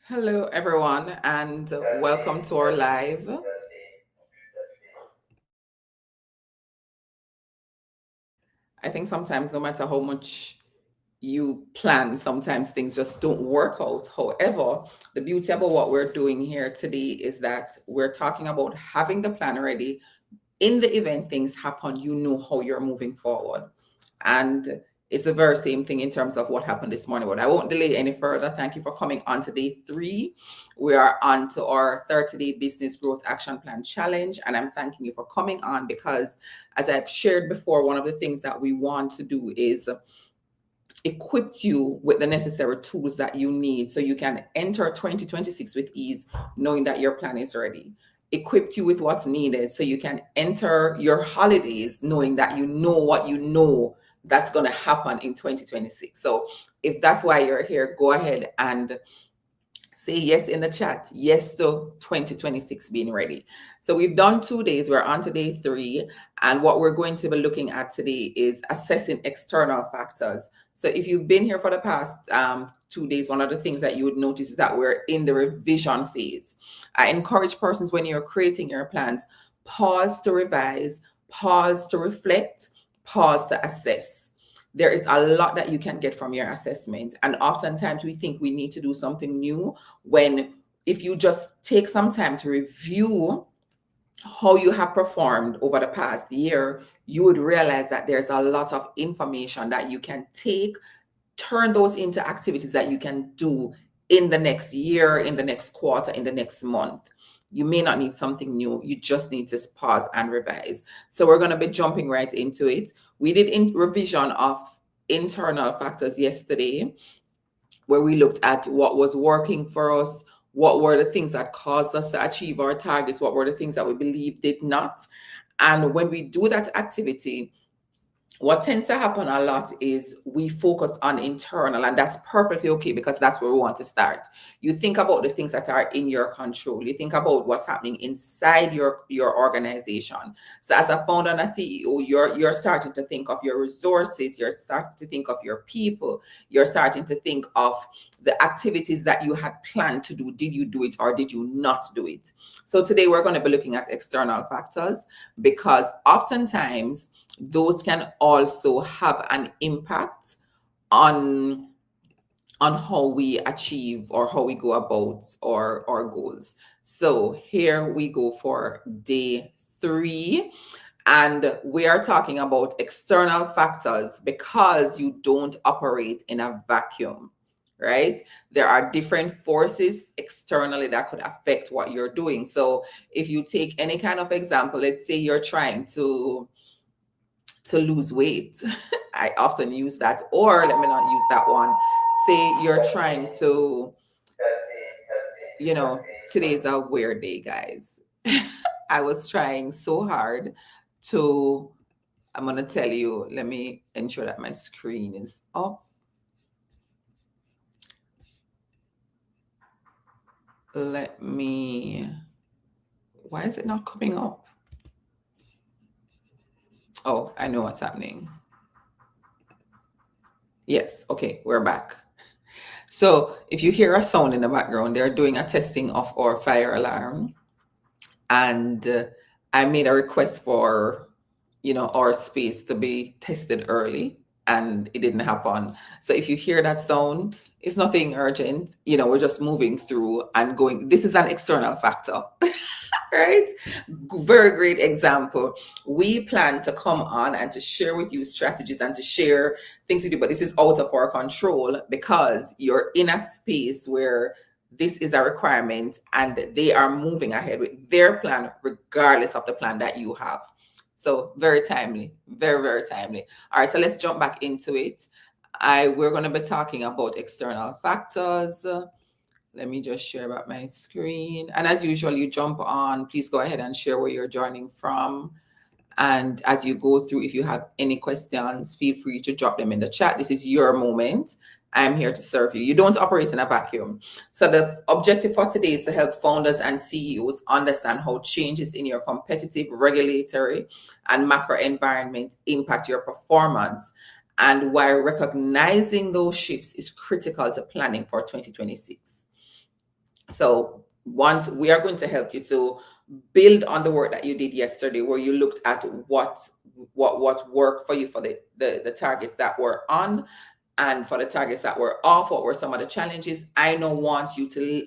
Hello, everyone, and welcome to our live. I think sometimes, no matter how much you plan, sometimes things just don't work out. However, the beauty about what we're doing here today is that we're talking about having the plan ready. In the event things happen, you know how you're moving forward. And it's the very same thing in terms of what happened this morning. But I won't delay any further. Thank you for coming on to day 3. We are on to our 30-day business growth action plan challenge. And I'm thanking you for coming on because, as I've shared before, one of the things that we want to do is equipped you with the necessary tools that you need so you can enter 2026 with ease, knowing that your plan is ready. Equipped you with what's needed so you can enter your holidays knowing that you know what you know that's going to happen in 2026. So if that's why you're here, go ahead and say yes in the chat. Yes to 2026 being ready. So we've done 2 days. We're on to day 3. And what we're going to be looking at today is assessing external factors. So if you've been here for the past 2 days, one of the things that you would notice is that we're in the revision phase. I encourage persons, when you're creating your plans, pause to revise, pause to reflect, pause to assess. There is a lot that you can get from your assessment. And oftentimes we think we need to do something new when, if you just take some time to review how you have performed over the past year, you would realize that there's a lot of information that you can take, turn those into activities that you can do in the next year, in the next quarter, in the next month. You may not need something new. You just need to pause and revise. So we're going to be jumping right into it. We did revision of internal factors yesterday, where we looked at what was working for us, what were the things that caused us to achieve our targets, what were the things that we believe did not. And when we do that activity, what tends to happen a lot is we focus on internal, and that's perfectly okay because that's where we want to start. You think about the things that are in your control. You think about what's happening inside your organization. So as a founder and a CEO, you're starting to think of your resources, you're starting to think of your people, you're starting to think of the activities that you had planned to do. Did you do it or did you not do it? So today we're going to be looking at external factors, because oftentimes those can also have an impact on how we achieve or how we go about our goals. So here we go for day 3, and we are talking about external factors because you don't operate in a vacuum, right? There are different forces externally that could affect what you're doing. So if you take any kind of example, let's say you're trying to lose weight. I often use that, or let me not use that one. Say you're trying to, today's a weird day, guys. I was trying so hard to, I'm going to tell you, let me ensure that my screen is up. Why is it not coming up? Oh, I know what's happening. Yes, okay, we're back. So if you hear a sound in the background, they're doing a testing of our fire alarm. And I made a request for, our space to be tested early, and it didn't happen. So if you hear that sound, it's nothing urgent. We're just moving through and going. This is an external factor. Right? Very great example. We plan to come on and to share with you strategies and to share things we do, but this is out of our control because you're in a space where this is a requirement and they are moving ahead with their plan regardless of the plan that you have. So very timely, very, very timely. All right, so let's jump back into it. We're going to be talking about external factors. Let me just share about my screen. And as usual, you jump on, please go ahead and share where you're joining from. And as you go through, if you have any questions, feel free to drop them in the chat. This is your moment. I'm here to serve you. You don't operate in a vacuum. So the objective for today is to help founders and CEOs understand how changes in your competitive, regulatory, and macro environment impact your performance, and why recognizing those shifts is critical to planning for 2026. So once we are going to help you to build on the work that you did yesterday, where you looked at what worked for you for the targets that were on, and for the targets that were off, what were some of the challenges? I now want you to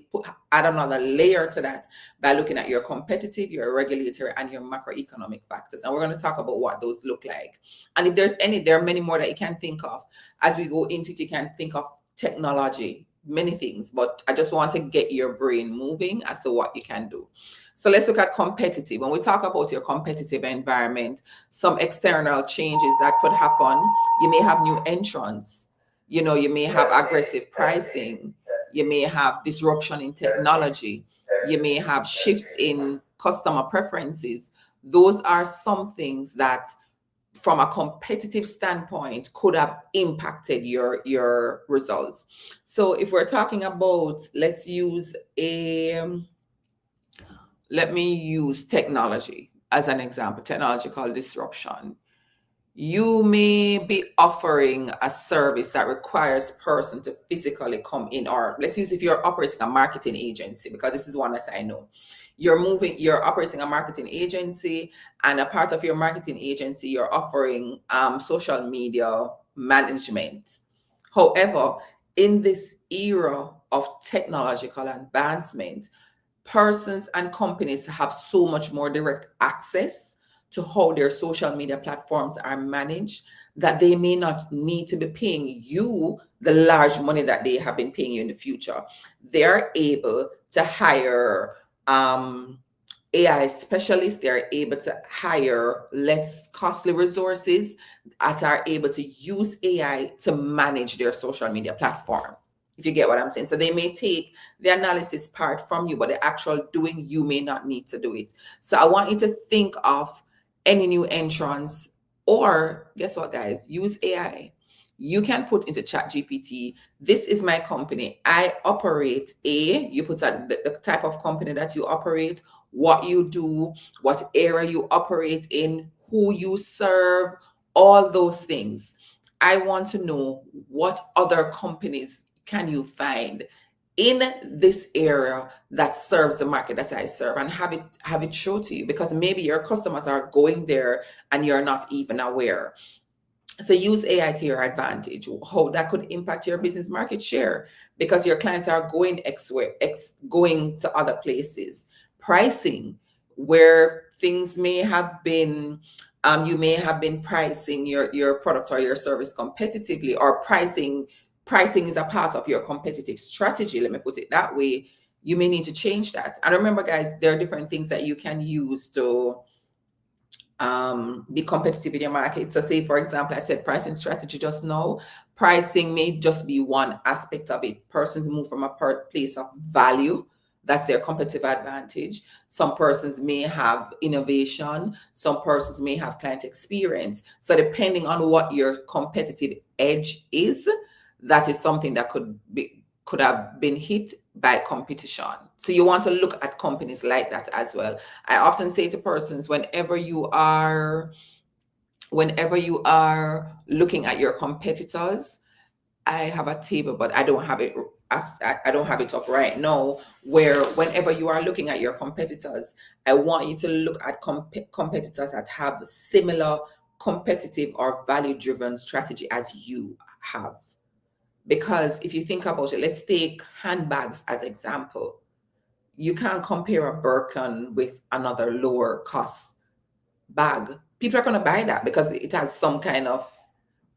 add another layer to that by looking at your competitive, your regulatory, and your macroeconomic factors. And we're going to talk about what those look like. And if there's any, there are many more that you can think of. As we go into it, you can think of technology, many things, but I just want to get your brain moving as to what you can do. So let's look at competitive. When we talk about your competitive environment, some external changes that could happen. You may have new entrants. You may have aggressive pricing. You may have disruption in technology. You may have shifts in customer preferences. Those are some things that, from a competitive standpoint, could have impacted your results. So if we're talking about, let me use technology as an example, technological disruption. You may be offering a service that requires person to physically come in, or let's use, if you're operating a marketing agency, because this is one that I know. You're operating a marketing agency, and a part of your marketing agency, you're offering social media management. However, in this era of technological advancement, persons and companies have so much more direct access to how their social media platforms are managed, that they may not need to be paying you the large money that they have been paying you in the future. They're able to hire AI specialists. They're able to hire less costly resources that are able to use AI to manage their social media platform, if you get what I'm saying. So they may take the analysis part from you, but the actual doing, you may not need to do it. So I want you to think of any new entrants, or guess what, guys? Use AI. You can put into Chat GPT, this is my company. I operate you put the type of company that you operate, what you do, what area you operate in, who you serve, all those things. I want to know what other companies can you find in this area that serves the market that I serve, and have it show to you, because maybe your customers are going there and you're not even aware. So use AI to your advantage. How that could impact your business market share, because your clients are going going to other places. Pricing, where things may have been, you may have been pricing your product or your service competitively, or pricing is a part of your competitive strategy. Let me put it that way. You may need to change that. And remember, guys, there are different things that you can use to be competitive in your market. So say, for example, I said pricing strategy just now. Pricing may just be one aspect of it. Persons move from a place of value. That's their competitive advantage. Some persons may have innovation. Some persons may have client experience. So depending on what your competitive edge is, that is something that could have been hit by competition. So you want to look at companies like that as well. I often say to persons, whenever you are looking at your competitors, I have a table, but I don't have it up right now, where whenever you are looking at your competitors, I want you to look at competitors that have similar competitive or value-driven strategy as you have. Because if you think about it, let's take handbags as example. You can't compare a Birkin with another lower cost bag. People are going to buy that because it has some kind of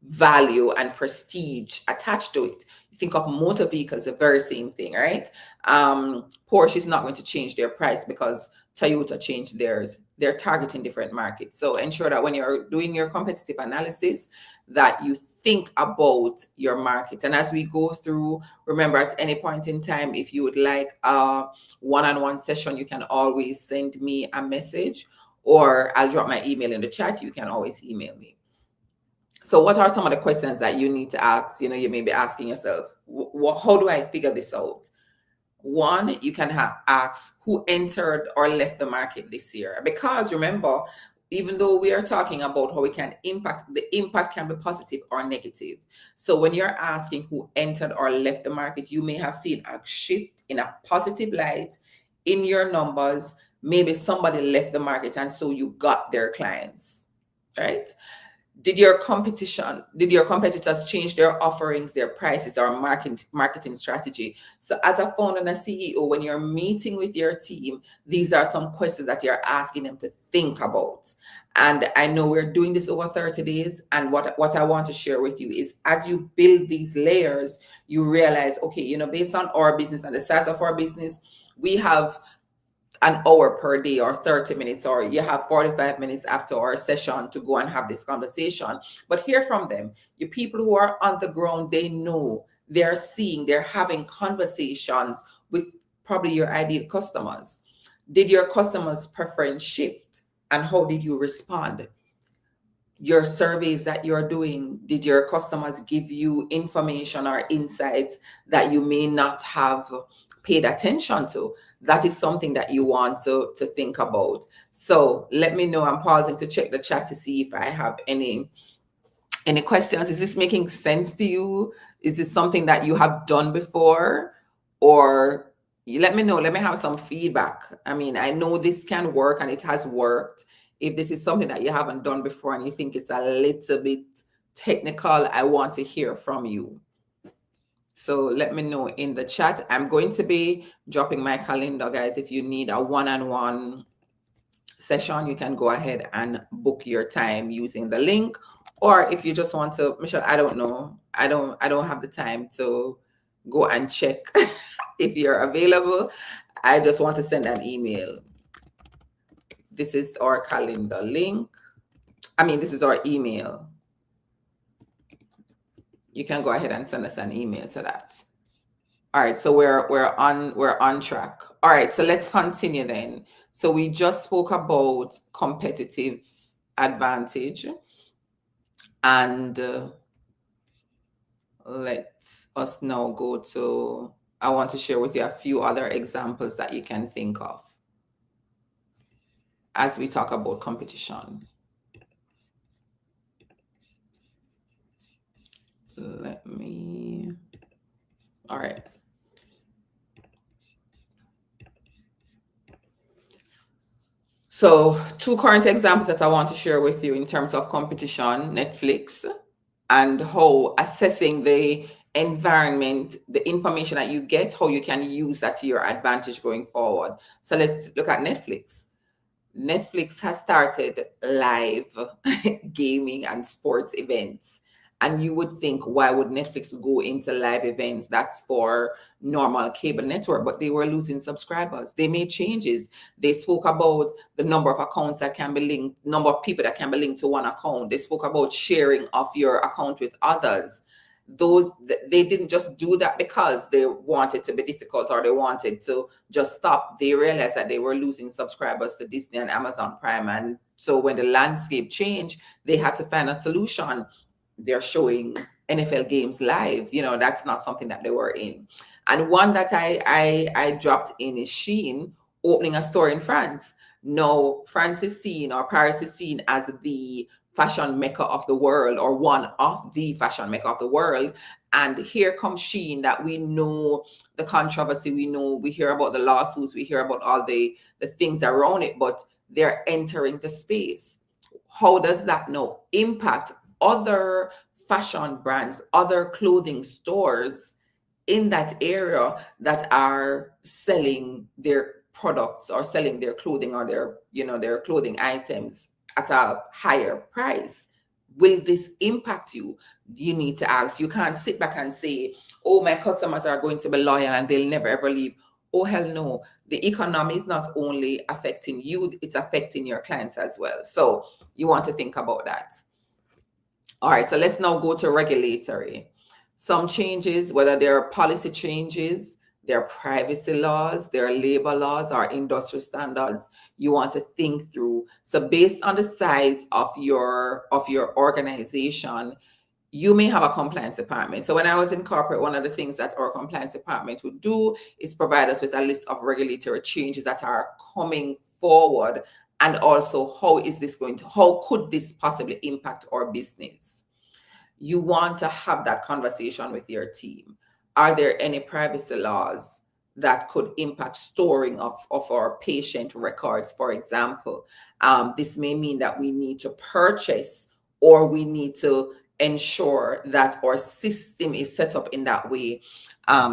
value and prestige attached to it. You think of motor vehicles, the very same thing, right? Porsche is not going to change their price because Toyota changed theirs. They're targeting different markets. So ensure that when you're doing your competitive analysis, that you think about your market. And as we go through, remember, at any point in time, if you would like a one-on-one session, you can always send me a message, or I'll drop my email in the chat. You can always email me. So what are some of the questions that you need to ask? You may be asking yourself, how do I figure this out? One, you can ask who entered or left the market this year. Because remember, even though we are talking about how we can impact, the impact can be positive or negative. So when you're asking who entered or left the market, you may have seen a shift in a positive light in your numbers. Maybe somebody left the market and so you got their clients, right? Did your competitors change their offerings, their prices, or marketing strategy? So as a founder and a CEO, when you're meeting with your team, these are some questions that you're asking them to think about. And I know we're doing this over 30 days. And what I want to share with you is, as you build these layers, you realize, okay, based on our business and the size of our business, we have an hour per day or 30 minutes, or you have 45 minutes after our session to go and have this conversation. But hear from them. You people who are on the ground, they know, they're having conversations with probably your ideal customers. Did your customers' preference shift, and how did you respond? Your surveys that you're doing, did your customers give you information or insights that you may not have paid attention to? That is something that you want to think about. So let me know. I'm pausing to check the chat to see if I have any questions. Is this making sense to you? Is this something that you have done before? Or you let me know. Let me have some feedback. I mean, I know this can work and it has worked. If this is something that you haven't done before and you think it's a little bit technical, I want to hear from you. So let me know in the chat. I'm going to be dropping my calendar, guys. If you need a one-on-one session, you can go ahead and book your time using the link. Or if you just want to, Michelle, I don't know. I don't have the time to go and check if you're available. I just want to send an email. This is our calendar link. This is our email. You can go ahead and send us an email to that. All right, so we're on track. All right, so let's continue then. So we just spoke about competitive advantage, and let us now go to, I want to share with you a few other examples that you can think of as we talk about competition. All right. So 2 current examples that I want to share with you in terms of competition: Netflix, and how assessing the environment, the information that you get, how you can use that to your advantage going forward. So let's look at Netflix. Netflix has started live gaming and sports events. And you would think, why would Netflix go into live events? That's for normal cable network, but they were losing subscribers. They made changes. They spoke about the number of accounts that can be linked, number of people that can be linked to one account. They spoke about sharing of your account with others. They didn't just do that because they wanted to be difficult or they wanted to just stop. They realized that they were losing subscribers to Disney and Amazon Prime. And so when the landscape changed, they had to find a solution. They're showing NFL games live. That's not something that they were in. And one that I dropped in is Shein opening a store in France. Now, France is seen, or Paris is seen, as the fashion mecca of the world, or one of the fashion mecca of the world. And here comes Shein, that we know the controversy, we hear about the lawsuits, we hear about all the things around it, but they're entering the space. How does that now impact other fashion brands, other clothing stores in that area that are selling their products or selling their clothing or their clothing items at a higher price? Will this impact you? You need to ask. You can't sit back and say, oh, my customers are going to be loyal and they'll never ever leave. Oh, hell no. The economy is not only affecting you, it's affecting your clients as well. So you want to think about that. All right, so let's now go to regulatory. Some changes, whether they're policy changes, their privacy laws, their labor laws, or industry standards, you want to think through. So based on the size of your organization, you may have a compliance department. So when I was in corporate, one of the things that our compliance department would do is provide us with a list of regulatory changes that are coming forward And also, how could this possibly impact our business? You want to have that conversation with your team. Are there any privacy laws that could impact storing of our patient records, for example? This may mean that we need to purchase, or we need to ensure that our system is set up in that way,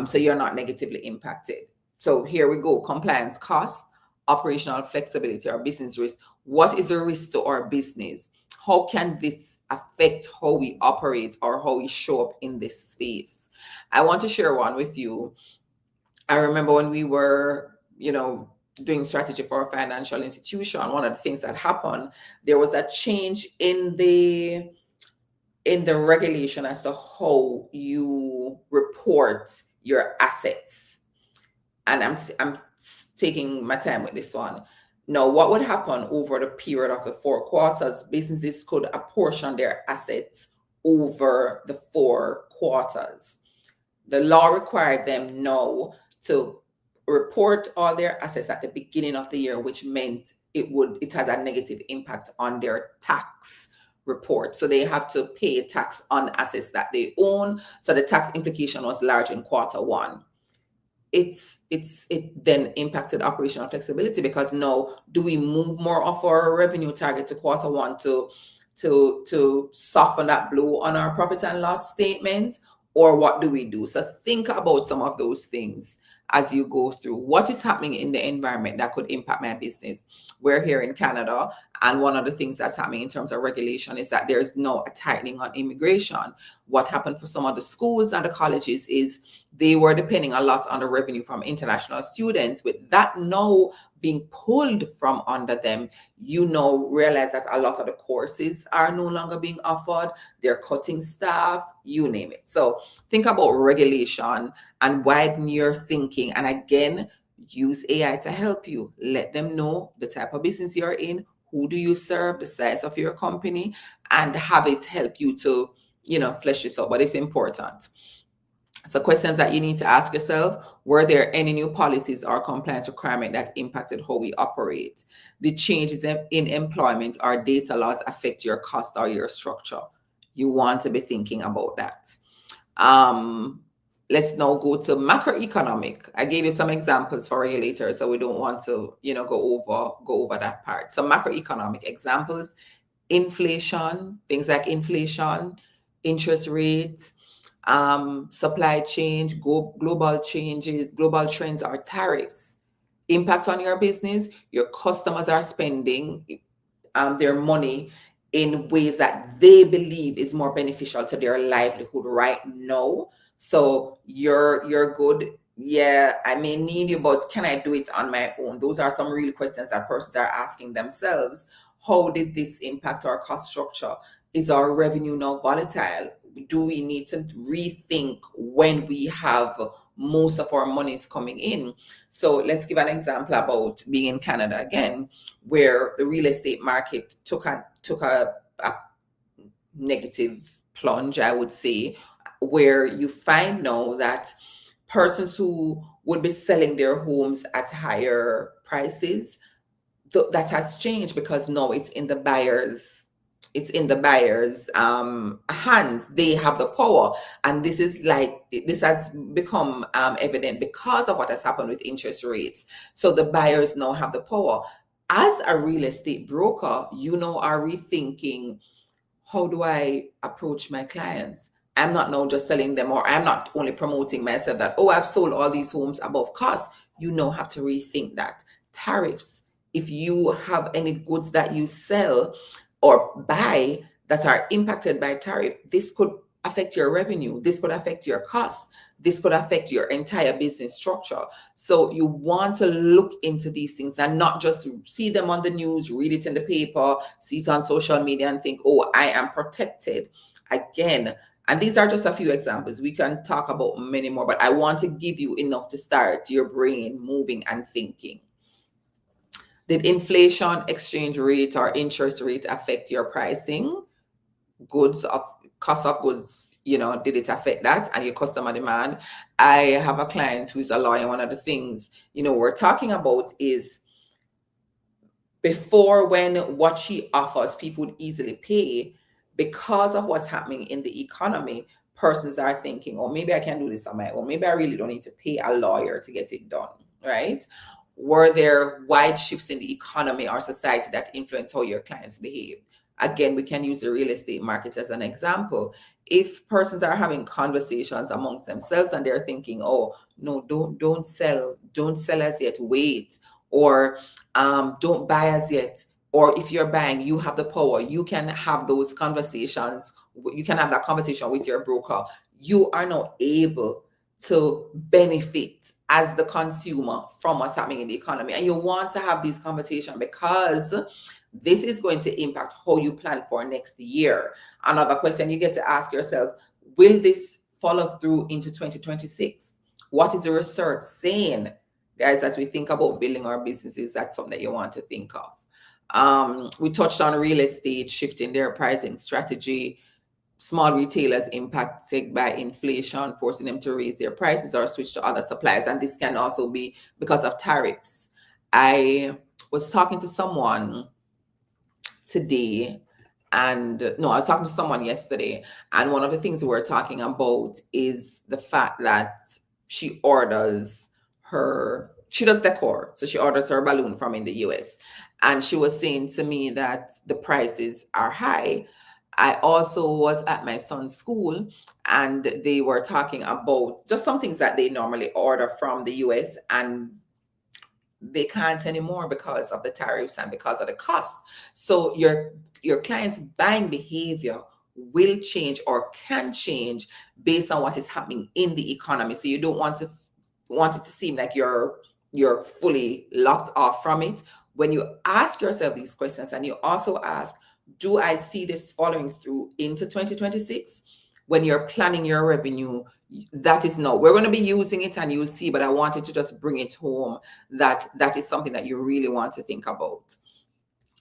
so you're not negatively impacted. So here we go: compliance costs, operational flexibility, or business risk. What is the risk to our business? How can this affect how we operate or how we show up in this space? I want to share one with you. I remember when we were, doing strategy for a financial institution, one of the things that happened, there was a change in the regulation as to how you report your assets. And I'm taking my time with this one. Now, what would happen over the period of the 4 quarters? Businesses could apportion their assets over the 4 quarters. The law required them now to report all their assets at the beginning of the year, which meant it has a negative impact on their tax report. So they have to pay tax on assets that they own. So the tax implication was large in quarter 1. It then impacted operational flexibility, because now, do we move more of our revenue target to quarter 1 to soften that blow on our profit and loss statement, or what do we do? So think about some of those things as you go through what is happening in the environment that could impact my business. We're here in Canada, and one of the things that's happening in terms of regulation is that there's now a tightening on immigration. What happened for some of the schools and the colleges is they were depending a lot on the revenue from international students. With that now being pulled from under them, realize that a lot of the courses are no longer being offered. They're cutting staff, you name it. So think about regulation and widen your thinking. And again, use AI to help you. Let them know the type of business you're in, who do you serve, the size of your company, and have it help you to, flesh this out. But it's important. So questions that you need to ask yourself: were there any new policies or compliance requirement that impacted how we operate? The changes in employment or data laws affect your cost or your structure? You want to be thinking about that. Let's now go to macroeconomic. I gave you some examples for regulators, so we don't want to, go over that part. So macroeconomic examples: inflation, things like inflation, interest rates, supply chain, global changes, global trends, or tariffs. Impact on your business: your customers are spending their money in ways that they believe is more beneficial to their livelihood right now. So you're good. Yeah, I may need you, but can I do it on my own? Those are some real questions that persons are asking themselves. How did this impact our cost structure? Is our revenue now volatile? Do we need to rethink when we have most of our monies coming in? So let's give an example about being in Canada again, where the real estate market took a negative plunge, I would say, where you find now that persons who would be selling their homes at higher prices, that has changed, because now it's in the buyer's hands. They have the power, and this has become evident because of what has happened with interest rates. So the buyers now have the power. As a real estate broker, are rethinking, how do I approach my clients? I'm not now just selling them, or I'm not only promoting myself that, I've sold all these homes above cost. You now have to rethink that. Tariffs: if you have any goods that you sell or buy that are impacted by tariff, this could affect your revenue. This could affect your costs. This could affect your entire business structure. So you want to look into these things and not just see them on the news, read it in the paper, see it on social media and think, I am protected. Again, and these are just a few examples. We can talk about many more, but I want to give you enough to start your brain moving and thinking. Did inflation, exchange rate, or interest rate affect your pricing? Cost of goods, did it affect that and your customer demand? I have a client who's a lawyer. One of the things, we're talking about is Before, when what she offers people would easily pay, because of what's happening in the economy, persons are thinking, oh, maybe I can do this on my own. Maybe I really don't need to pay a lawyer to get it done, right? Were there wide shifts in the economy or society that influence how your clients behave? Again, we can use the real estate market as an example. If persons are having conversations amongst themselves and they're thinking, oh, no, don't sell as yet, wait, or don't buy as yet, or if you're buying, you have the power, you can have those conversations, you can have that conversation with your broker. You are now able to benefit as the consumer from what's happening in the economy, and you want to have these conversations because this is going to impact how you plan for next year. Another question you get to ask yourself, will this follow through into 2026? What is the research saying? Guys, as we think about building our businesses, that's something that you want to think of. We touched on real estate shifting their pricing strategy. Small retailers impacted by inflation, forcing them to raise their prices or switch to other suppliers. And this can also be because of tariffs. I was talking to someone today, and no, I was talking to someone yesterday, and one of the things we were talking about is the fact that she does decor, so she orders her balloon from in the US, and she was saying to me that the prices are high. I also was at my son's school, and they were talking about just some things that they normally order from the US, and they can't anymore because of the tariffs and because of the cost. So your client's buying behavior will change or can change based on what is happening in the economy. So you don't want it to seem like you're fully locked off from it. When you ask yourself these questions, and you also ask, do I see this following through into 2026? When you're planning your revenue, that is no, we're going to be using it and you'll see, but I wanted to just bring it home that is something that you really want to think about.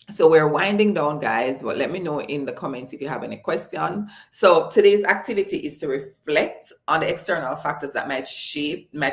So we're winding down, guys, but let me know in the comments if you have any questions. So today's activity is to reflect on the external factors that might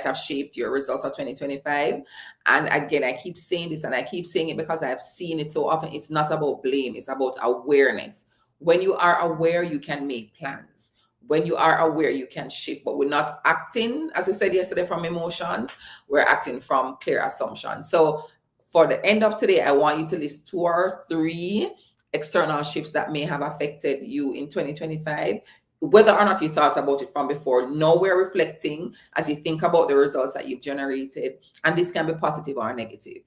have shaped your results of 2025. And again, I keep saying this, and I keep saying it because I have seen it so often. It's not about blame, it's about awareness. When you are aware, you can make plans. When you are aware, you can shift, but we're not acting, as we said yesterday, from emotions. We're acting from clear assumptions. So for the end of today, I want you to list 2 or 3 external shifts that may have affected you in 2025, whether or not you thought about it from before. Now we're reflecting as you think about the results that you've generated, and this can be positive or negative,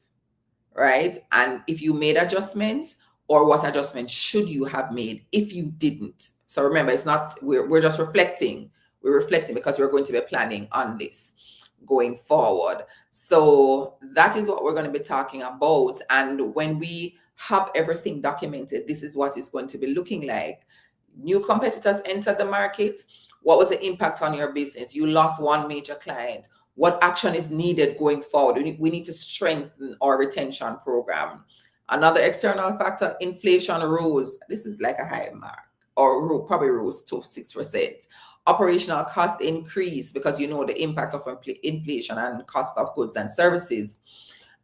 right? And if you made adjustments, or what adjustments should you have made if you didn't. So remember, it's not, we're just reflecting. We're reflecting because we're going to be planning on this going forward. So that is what we're going to be talking about. And when we have everything documented, this is what it's going to be looking like. New competitors entered the market. What was the impact on your business? You lost one major client. What action is needed going forward? We need to strengthen our retention program. Another external factor, inflation rose. This is like a high mark, or probably rose to 6%. Operational cost increase because you know the impact of inflation and cost of goods and services.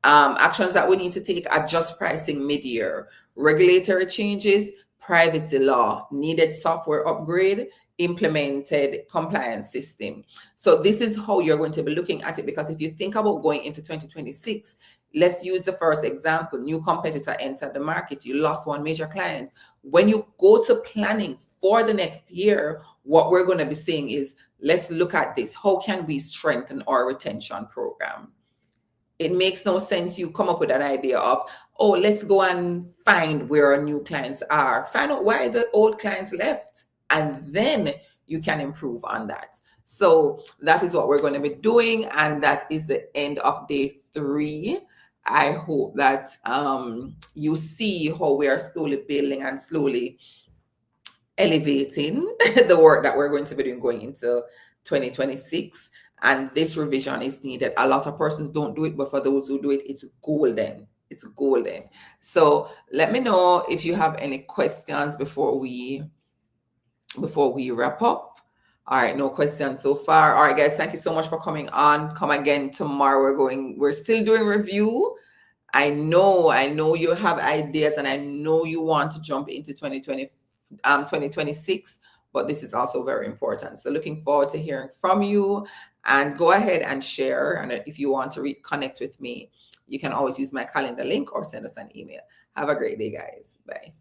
Actions that we need to take: adjust pricing mid-year, regulatory changes, privacy law, needed software upgrade, implemented compliance system. So this is how you're going to be looking at it, because if you think about going into 2026, let's use the first example. New competitor entered the market. You lost one major client. When you go to planning for the next year, what we're going to be saying is, let's look at this. How can we strengthen our retention program? It makes no sense you come up with an idea of, oh, let's go and find where our new clients are. Find out why the old clients left, and then you can improve on that. So that is what we're going to be doing, and that is the end of day 3. I hope that you see how we are slowly building and slowly elevating the work that we're going to be doing going into 2026. And this revision is needed. A lot of persons don't do it, but for those who do it, it's golden. It's golden. So let me know if you have any questions before we wrap up. All right, no questions so far. All right, guys, thank you so much for coming on. Come again tomorrow. We're still doing review, I know you have ideas, and I know you want to jump into 2026, but this is also very important. So looking forward to hearing from you, and go ahead and share. And if you want to reconnect with me, you can always use my calendar link or send us an email. Have a great day, guys. Bye.